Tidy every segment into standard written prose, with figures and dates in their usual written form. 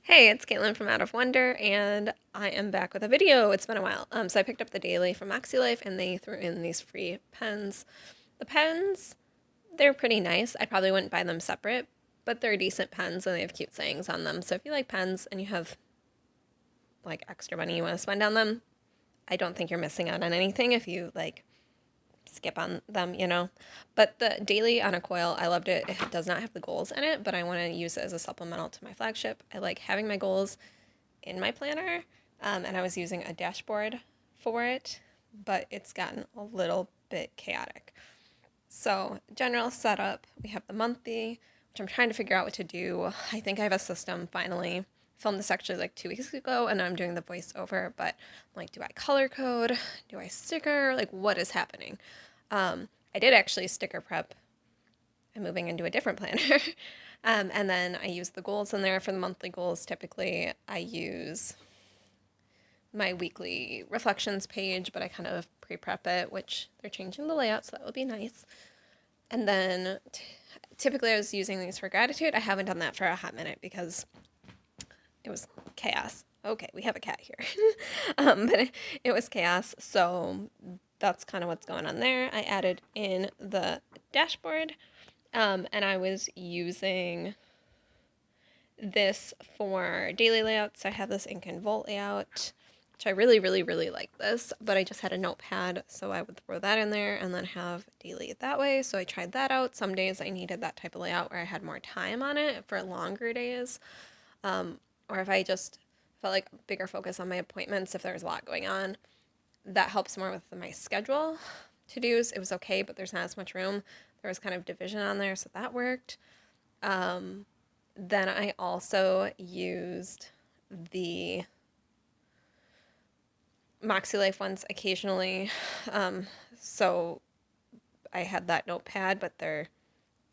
Hey, it's Caitlin from Out of Wonder, and I am back with a video. It's been a while. So I picked up the daily from MakseLife, and they threw in these free pens. The pens, they're pretty nice. I probably wouldn't buy them separate, but they're decent pens, and they have cute sayings on them. So if you like pens and you have like extra money you want to spend on them, I don't think you're missing out on anything if you like skip on them. But the daily on a coil, I loved it. It does not have the goals in it, but I want to use it as a supplemental to my flagship. I like having my goals in my planner, and I was using a dashboard for it, but it's gotten a little bit chaotic. So, general setup, we have the monthly, which I'm trying to figure out what to do. I think I have a system finally. I filmed this actually like 2 weeks ago, and I'm doing the voiceover, but I'm like, do I color code? Do I sticker? Like, what is happening? I did actually sticker prep. I'm moving into a different planner. And then I use the goals in there for the monthly goals. Typically, I use my weekly reflections page, but I kind of pre-prep it, which they're changing the layout, so that would be nice. And then typically I was using these for gratitude. I haven't done that for a hot minute because it was chaos. Okay, we have a cat here. But it was chaos, so that's kind of what's going on there. I added in the dashboard, and I was using this for daily layouts. I have this ink and volt layout, which I really, really, really like this, but I just had a notepad, so I would throw that in there and then have daily that way. So I tried that out. Some days I needed that type of layout where I had more time on it for longer days, or if I just felt like a bigger focus on my appointments, if there was a lot going on. That helps more with my schedule to-dos. It was okay, but there's not as much room. There was kind of division on there, so that worked. Then I also used the MakseLife ones occasionally. So I had that notepad, but they're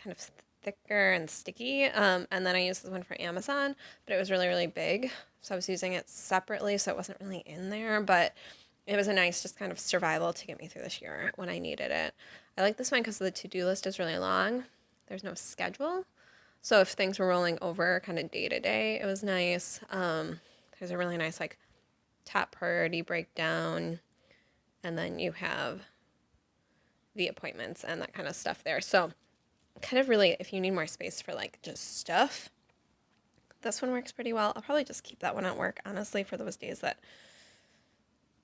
kind of thicker and sticky. And then I used this one for Amazon, but it was really, really big. So I was using it separately, so it wasn't really in there, but it was a nice just kind of survival to get me through this year when I needed it. I like this one because the to-do list is really long. There's no schedule. So if things were rolling over kind of day to day, it was nice. There's a really nice like top priority breakdown, and then you have the appointments and that kind of stuff there. So kind of really, if you need more space for like just stuff, this one works pretty well. I'll probably just keep that one at work, honestly, for those days that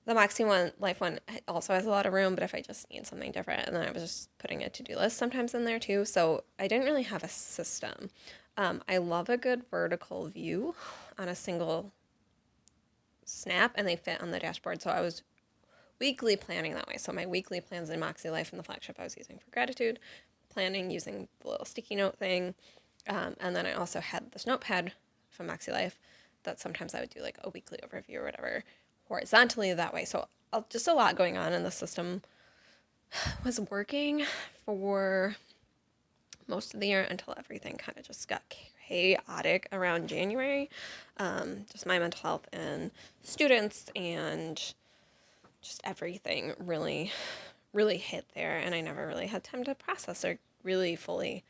the MakseLife one also has a lot of room, but if I just need something different, and then I was just putting a to-do list sometimes in there too, so I didn't really have a system. I love a good vertical view on a single snap, and they fit on the dashboard, so I was weekly planning that way. So my weekly plans in MakseLife and the flagship I was using for gratitude, planning using the little sticky note thing, and then I also had this notepad from MakseLife that sometimes I would do like a weekly overview or whatever horizontally that way. So just a lot going on, and the system was working for most of the year until everything kind of just got chaotic around January. Just my mental health and students and just everything really, really hit there, and I never really had time to process or really fully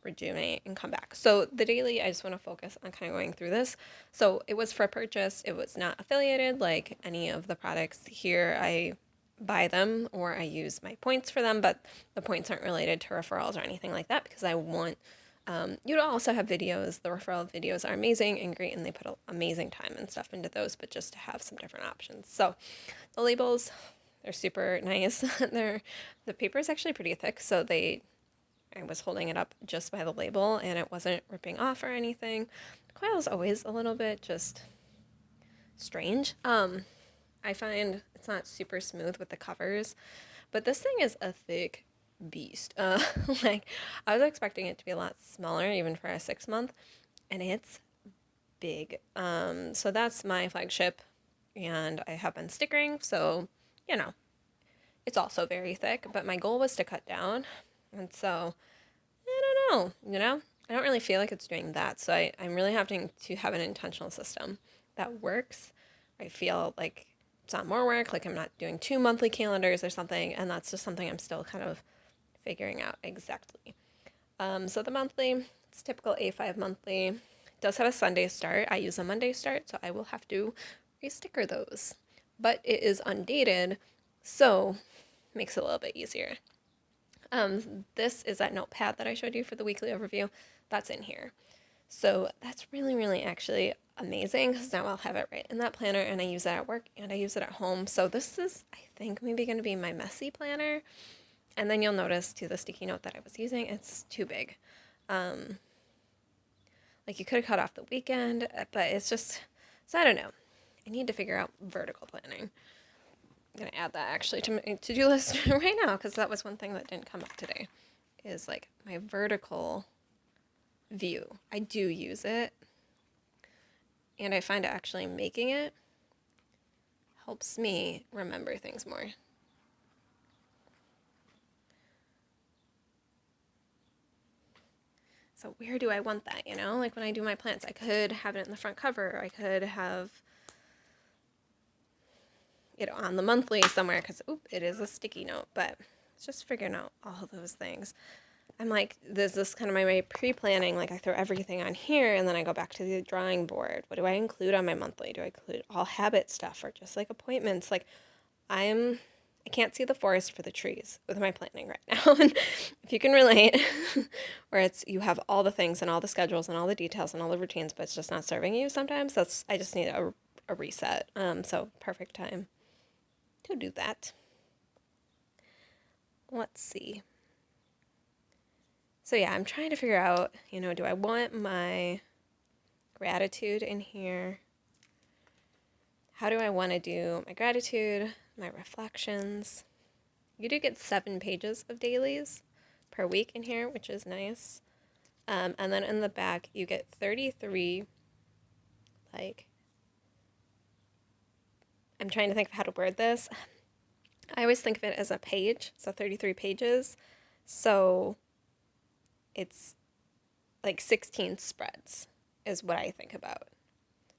rejuvenate and come back. So the daily, I just want to focus on kind of going through this. So it was for purchase. It was not affiliated like any of the products here. I buy them or I use my points for them, but the points aren't related to referrals or anything like that because I want you to also have videos. The referral videos are amazing and great, and they put amazing time and stuff into those, but just to have some different options. So the labels, they're super nice. The paper is actually pretty thick, so I was holding it up just by the label, and it wasn't ripping off or anything. The coil is always a little bit just strange. I find it's not super smooth with the covers, but this thing is a thick beast. Like I was expecting it to be a lot smaller, even for a 6-month, and it's big. So that's my flagship, and I have been stickering, so it's also very thick. But my goal was to cut down. And so, I don't know, I don't really feel like it's doing that. So I'm really having to have an intentional system that works. I feel like it's not more work, like I'm not doing 2 monthly calendars or something. And that's just something I'm still kind of figuring out exactly. So the monthly, it's typical A5 monthly. does have a Sunday start. I use a Monday start, so I will have to re-sticker those. But it is undated, so makes it a little bit easier. This is that notepad that I showed you for the weekly overview. That's in here. So that's really, really actually amazing because now I'll have it right in that planner, and I use it at work and I use it at home. So this is, I think, maybe going to be my messy planner. And then you'll notice too, the sticky note that I was using, it's too big. Like you could have cut off the weekend, but it's just, so I don't know. I need to figure out vertical planning. I'm going to add that actually to my to-do list right now, because that was one thing that didn't come up today, is like my vertical view. I do use it, and I find actually making it helps me remember things more. So where do I want that, you know? Like when I do my plants, I could have it in the front cover. I could have it on the monthly somewhere because, it is a sticky note. But it's just figuring out all those things. I'm like, there's this kind of my way of pre-planning. Like I throw everything on here and then I go back to the drawing board. What do I include on my monthly? Do I include all habit stuff or just like appointments? Like I can't see the forest for the trees with my planning right now. And if you can relate, where it's you have all the things and all the schedules and all the details and all the routines, but it's just not serving you sometimes. I just need a reset. So perfect time to do that. Let's see. So yeah, I'm trying to figure out, do I want my gratitude in here? How do I want to do my gratitude, my reflections? You do get 7 pages of dailies per week in here, which is nice. And then in the back, you get 33, I'm trying to think of how to word this. I always think of it as a page, so 33 pages. So it's like 16 spreads is what I think about.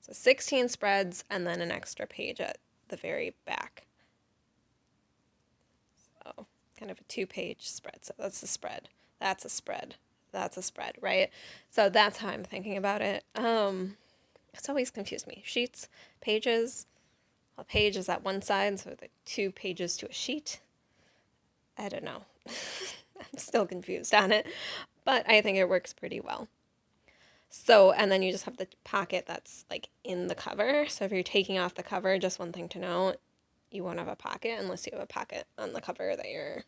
So 16 spreads and then an extra page at the very back. So kind of a 2-page spread. So that's a spread. That's a spread. That's a spread, right? So that's how I'm thinking about it. It's always confused me. Sheets, pages. A page is at one side, so the 2 pages to a sheet. I don't know. I'm still confused on it, but I think it works pretty well. So, and then you just have the pocket that's like in the cover. So if you're taking off the cover, just one thing to note, you won't have a pocket unless you have a pocket on the cover that you're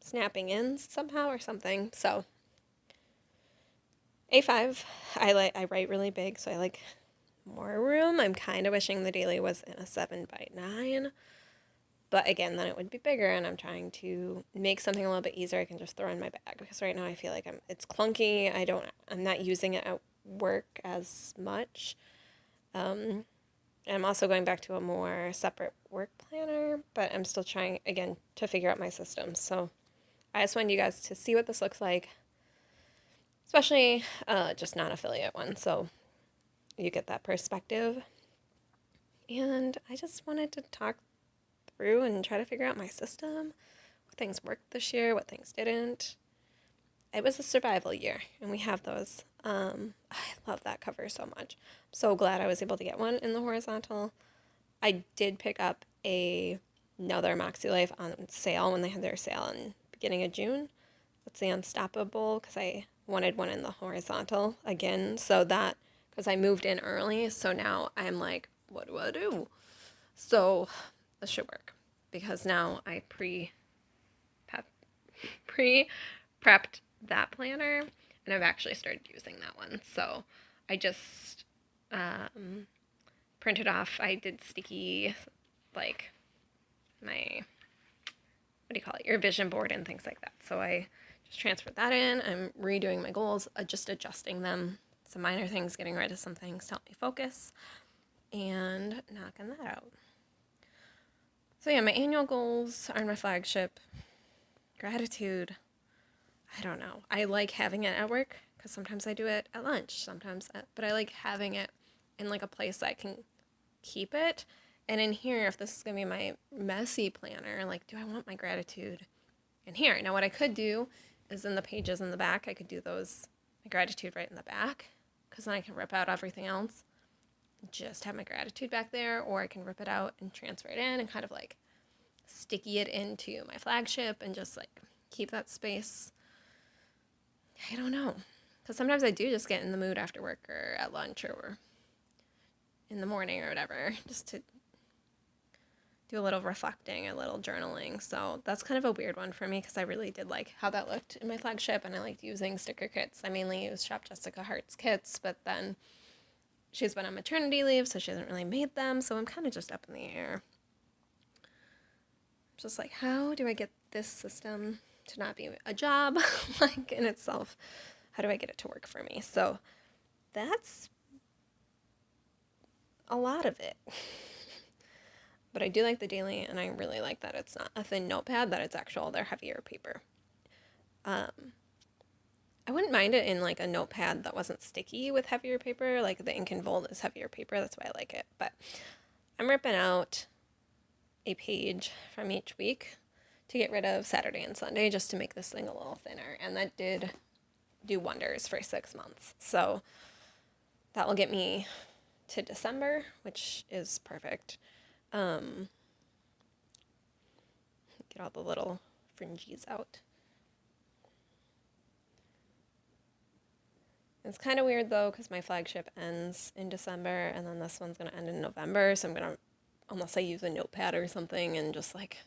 snapping in somehow or something. So A5, I write really big, so I like more room. I'm kind of wishing the daily was in a 7x9. But again, then it would be bigger, and I'm trying to make something a little bit easier I can just throw in my bag, because right now I feel like it's clunky. I'm not using it at work as much. I'm also going back to a more separate work planner, but I'm still trying, again, to figure out my system. So I just wanted you guys to see what this looks like, especially just non-affiliate one, so you get that perspective. And I just wanted to talk through and try to figure out my system, what things worked this year, what things didn't. It was a survival year, and we have those. I love that cover so much. I'm so glad I was able to get one in the horizontal. I did pick up another MakseLife on sale when they had their sale in beginning of June. That's the Unstoppable, because I wanted one in the horizontal again. So that, because I moved in early, so now I'm like, what do I do? So this should work, because now I pre-prepped that planner, and I've actually started using that one. So I just printed off, I did sticky, like my, what do you call it, your vision board and things like that. So I just transferred that in. I'm redoing my goals, just adjusting them, some minor things, getting rid of some things to help me focus, and knocking that out. So yeah, my annual goals are in my flagship. Gratitude, I don't know. I like having it at work, because sometimes I do it at lunch, but I like having it in like a place that I can keep it. And in here, if this is going to be my messy planner, like, do I want my gratitude in here? Now, what I could do is in the pages in the back, I could do my gratitude right in the back, because then I can rip out everything else, just have my gratitude back there, or I can rip it out and transfer it in and kind of like sticky it into my flagship and just like keep that space. I don't know, because sometimes I do just get in the mood after work or at lunch or in the morning or whatever, just to do a little reflecting, a little journaling. So that's kind of a weird one for me because I really did like how that looked in my flagship, and I liked using sticker kits. I mainly use Shop Jessica Hart's kits, but then she's been on maternity leave, so she hasn't really made them, so I'm kind of just up in the air. Just like, how do I get this system to not be a job, like, in itself? How do I get it to work for me? So that's a lot of it. But I do like the daily, and I really like that it's not a thin notepad, that it's actual, they're heavier paper. I wouldn't mind it in like a notepad that wasn't sticky with heavier paper, like the ink and Volt is heavier paper, that's why I like it. But I'm ripping out a page from each week to get rid of Saturday and Sunday just to make this thing a little thinner, and that did do wonders for 6 months. So that will get me to December, which is perfect. Get all the little fringes out. It's kind of weird though, because my flagship ends in December, and then this one's going to end in November, so I'm going to, unless I use a notepad or something, and just like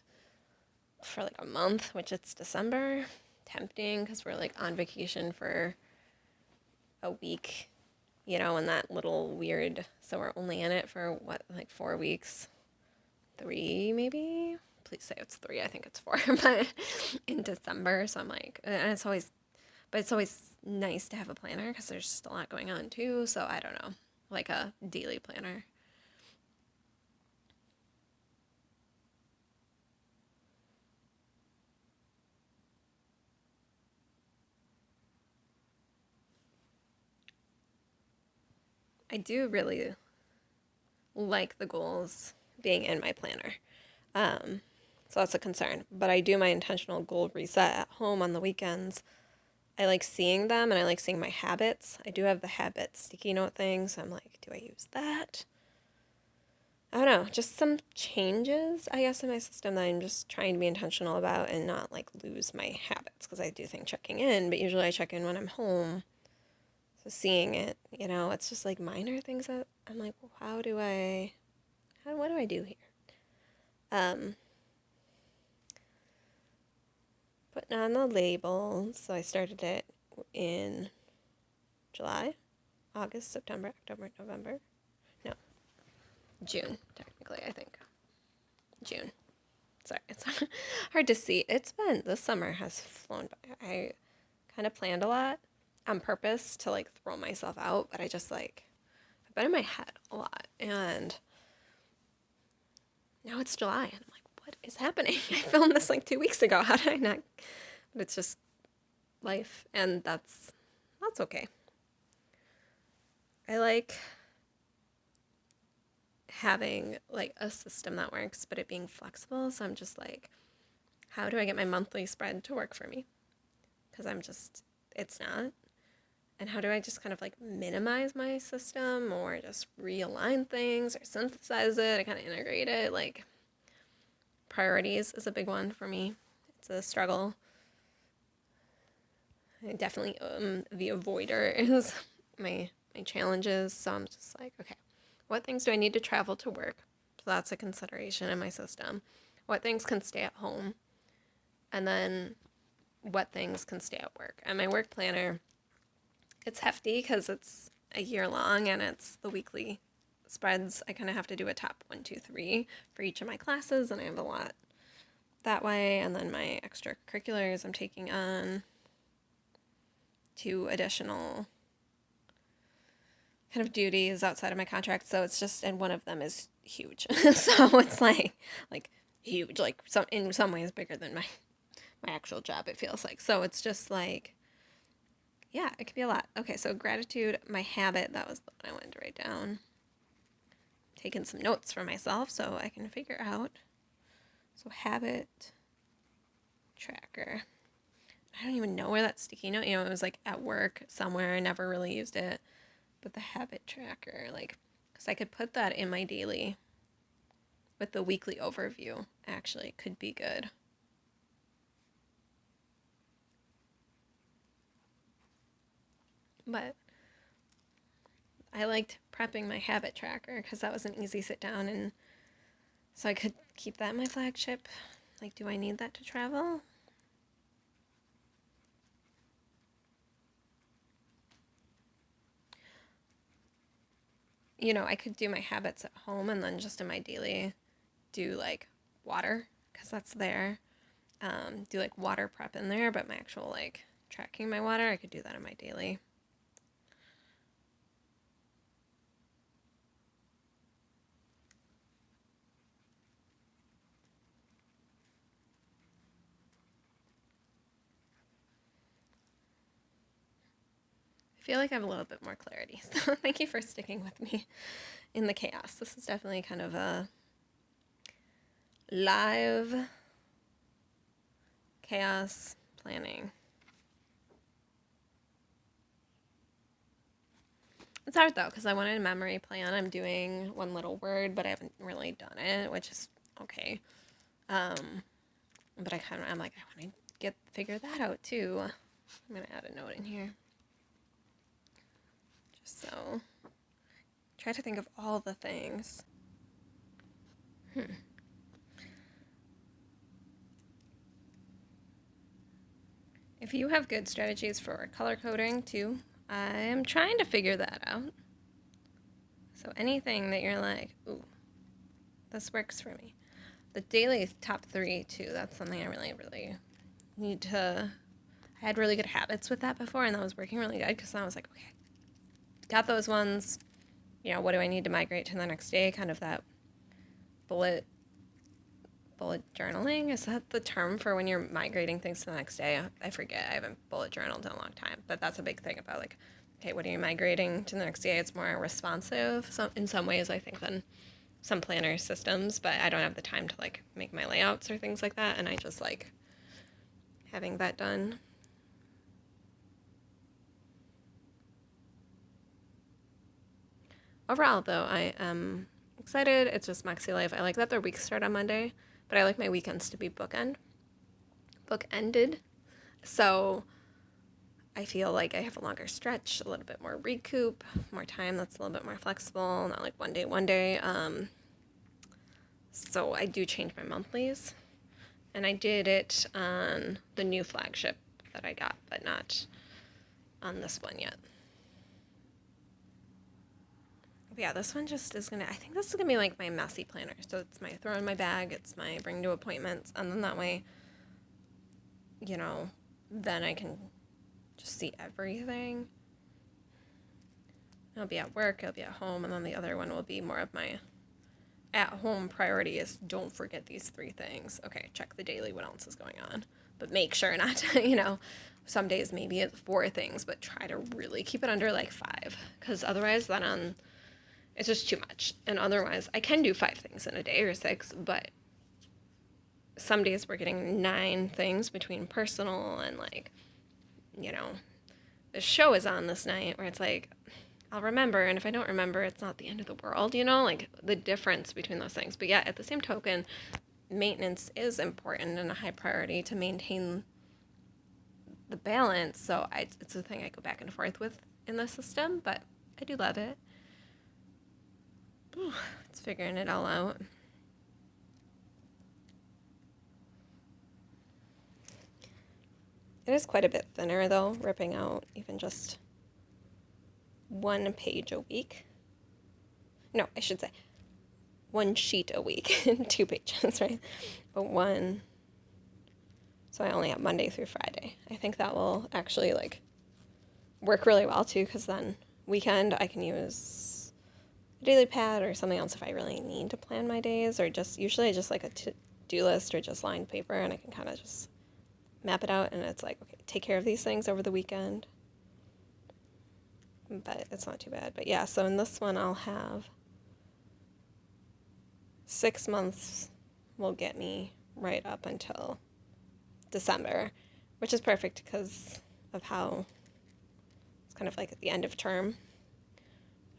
for like a month, which it's December, tempting, because we're like on vacation for a week, you know, and that little weird, so we're only in it for what, like 4 weeks, 3 maybe? Please say it's 3, I think it's 4, but in December, so I'm like, and it's always nice to have a planner because there's just a lot going on too, so I don't know, like a daily planner. I do really like the goals being in my planner. So that's a concern. But I do my intentional goal reset at home on the weekends. I like seeing them, and I like seeing my habits. I do have the habit sticky note thing, so I'm like, do I use that? I don't know, just some changes, I guess, in my system that I'm just trying to be intentional about and not like lose my habits, because I do think checking in, but usually I check in when I'm home. So seeing it, you know, it's just like minor things that I'm like, well, what do I do here? Putting on the labels. So I started it in July, August, September, October, November. No, June, technically, I think. June. Sorry, it's hard to see. This summer has flown by. I kind of planned a lot on purpose to like throw myself out, but I just like, I've been in my head a lot, and now it's July, and I'm like, what is happening? I filmed this like 2 weeks ago. How did I not? But it's just life, and that's okay. I like having like a system that works, but it being flexible. So I'm just like, how do I get my monthly spread to work for me? Because it's not. And how do I just kind of like minimize my system, or just realign things, or synthesize it? I kind of integrate it. Like, priorities is a big one for me. It's a struggle. I definitely the avoider is my challenges. So I'm just like, okay, what things do I need to travel to work? So that's a consideration in my system. What things can stay at home? And then what things can stay at work? And my work planner, it's hefty because it's a year long, and it's the weekly spreads. I kind of have to do a top 1, 2, 3 for each of my classes, and I have a lot that way. And then my extracurriculars, I'm taking on 2 additional kind of duties outside of my contract. So it's just, and one of them is huge. So it's like huge, like in some ways bigger than my actual job, it feels like. So it's just like, yeah, it could be a lot. Okay, so gratitude, my habit, that was the one I wanted to write down. Taking some notes for myself so I can figure out. So habit tracker. I don't even know where that sticky note, it was like at work somewhere. I never really used it. But the habit tracker, like, because I could put that in my daily with the weekly overview, actually, could be good. But I liked prepping my habit tracker because that was an easy sit down, and so I could keep that in my flagship. Like, do I need that to travel? You know, I could do my habits at home and then just in my daily do like water because that's there. Do like water prep in there, but my actual like tracking my water, I could do that in my daily. I feel like I have a little bit more clarity. So thank you for sticking with me in the chaos. This is definitely kind of a live chaos planning. It's hard though, because I wanted a memory plan. I'm doing one little word, but I haven't really done it, which is okay. But I'm like, I want to figure that out too. I'm gonna add a note in here. Just so, try to think of all the things. If you have good strategies for color coding too, I'm trying to figure that out. So anything that you're like, ooh, this works for me. The daily top 3 too, that's something I really, really need to. I had really good habits with that before, and that was working really good because I was like, okay, got those ones. You know, what do I need to migrate to the next day? Kind of that bullet journaling. Is that the term for when you're migrating things to the next day? I forget. I haven't bullet journaled in a long time, but that's a big thing about like, okay, what are you migrating to the next day? It's more responsive in some ways, I think, than some planner systems, but I don't have the time to like make my layouts or things like that, and I just like having that done. Overall, though, I am excited. It's just MakseLife. I like that their weeks start on Monday, but I like my weekends to be bookended. So I feel like I have a longer stretch, a little bit more recoup, more time that's a little bit more flexible, not like one day. So I do change my monthlies, and I did it on the new flagship that I got, but not on this one yet. But yeah, this one just is I think this is gonna be like my messy planner. So it's my throw in my bag, it's my bring to appointments, and then that way, you know, then I can just see everything. I'll be at work, I'll be at home, and then the other one will be more of my at-home priority is don't forget these 3 things. Okay, check the daily, what else is going on. But make sure not to, you know, some days maybe it's 4 things, but try to really keep it under like 5. Because otherwise then it's just too much. And otherwise, I can do 5 things in a day or 6, but some days we're getting 9 things between personal and like, you know, the show is on this night where it's like, I'll remember, and if I don't remember, it's not the end of the world, you know, like the difference between those things. But yeah, at the same token, maintenance is important and a high priority to maintain the balance. So it's a thing I go back and forth with in the system, but I do love it. It's figuring it all out. It is quite a bit thinner though, ripping out even just 1 page a week. No, I should say 1 sheet a week, 2 pages, right? But 1. So I only have Monday through Friday. I think that will actually like work really well too, because then weekend I can use a daily pad or something else if I really need to plan my days, or just usually just like a to-do list or just lined paper, and I can kind of just map it out, and it's like, okay, take care of these things over the weekend. But it's not too bad. But yeah, so in this one I'll have 6 months will get me right up until December, which is perfect because of how it's kind of like at the end of term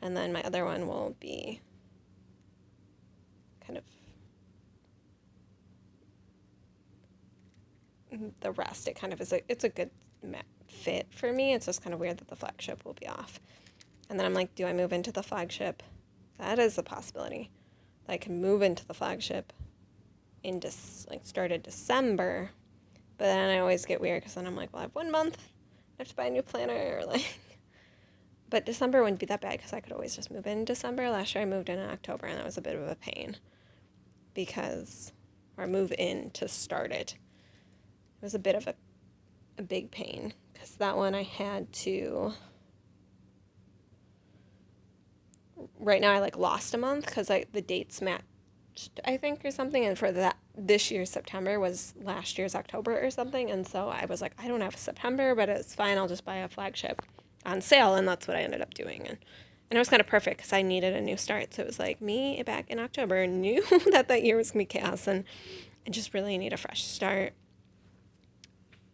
And then my other one will be kind of the rest. It kind of is it's a good fit for me. It's just kind of weird that the flagship will be off. And then I'm like, do I move into the flagship? That is a possibility. I can move into the flagship in started December, but then I always get weird because then I'm like, well, I have 1 month. I have to buy a new planner, or like. But December wouldn't be that bad because I could always just move in December. Last year I moved in October, and that was a bit of a pain or move in to start it. It was a bit of a big pain because that one I had to. Right now I lost a month because the dates matched, I think, or something, and for that this year's September was last year's October or something, and so I was like, I don't have September, but it's fine, I'll just buy a flagship on sale, and that's what I ended up doing, and it was kind of perfect because I needed a new start. So it was like me back in October knew that year was gonna be chaos, and I just really need a fresh start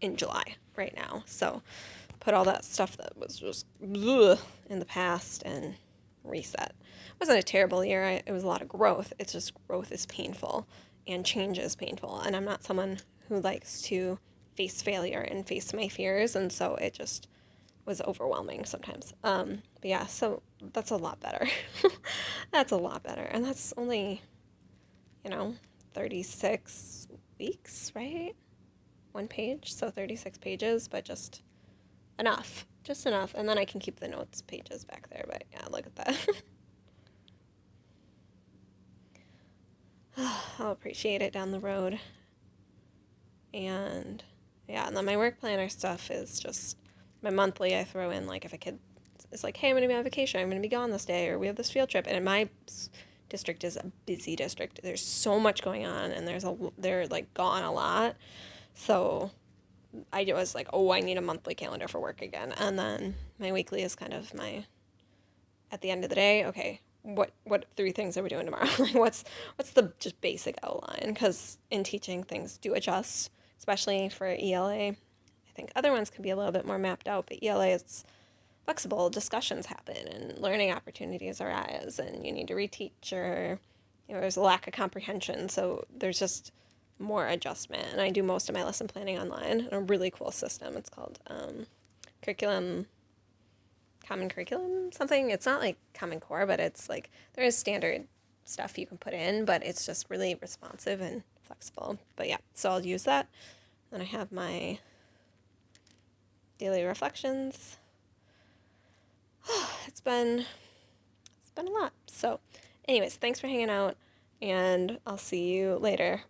in July right now. So put all that stuff that was just in the past and reset. It wasn't a terrible year. It was a lot of growth. It's just growth is painful and change is painful, and I'm not someone who likes to face failure and face my fears, and so it just was overwhelming sometimes. But yeah, so that's a lot better. That's a lot better. And that's only, 36 weeks, right? One page, so 36 pages, but just enough. Just enough. And then I can keep the notes pages back there, but yeah, look at that. I'll appreciate it down the road. And yeah, and then my work planner stuff is just my monthly. I throw in if a kid is like, hey, I'm going to be on vacation, I'm going to be gone this day, or we have this field trip. And my district is a busy district. There's so much going on, and they're gone a lot. So I was like, oh, I need a monthly calendar for work again. And then my weekly is kind of at the end of the day, okay, what 3 things are we doing tomorrow? What's the just basic outline? Because in teaching, things do adjust, especially for ELA. I think other ones can be a little bit more mapped out, but ELA is flexible. Discussions happen and learning opportunities arise, and you need to reteach, or there's a lack of comprehension, so there's just more adjustment. And I do most of my lesson planning online in a really cool system. It's called Common Curriculum something. It's not like Common Core, but it's there is standard stuff you can put in, but it's just really responsive and flexible. But yeah, so I'll use that. Then I have my daily reflections. It's been a lot. So anyways, thanks for hanging out, and I'll see you later. Bye.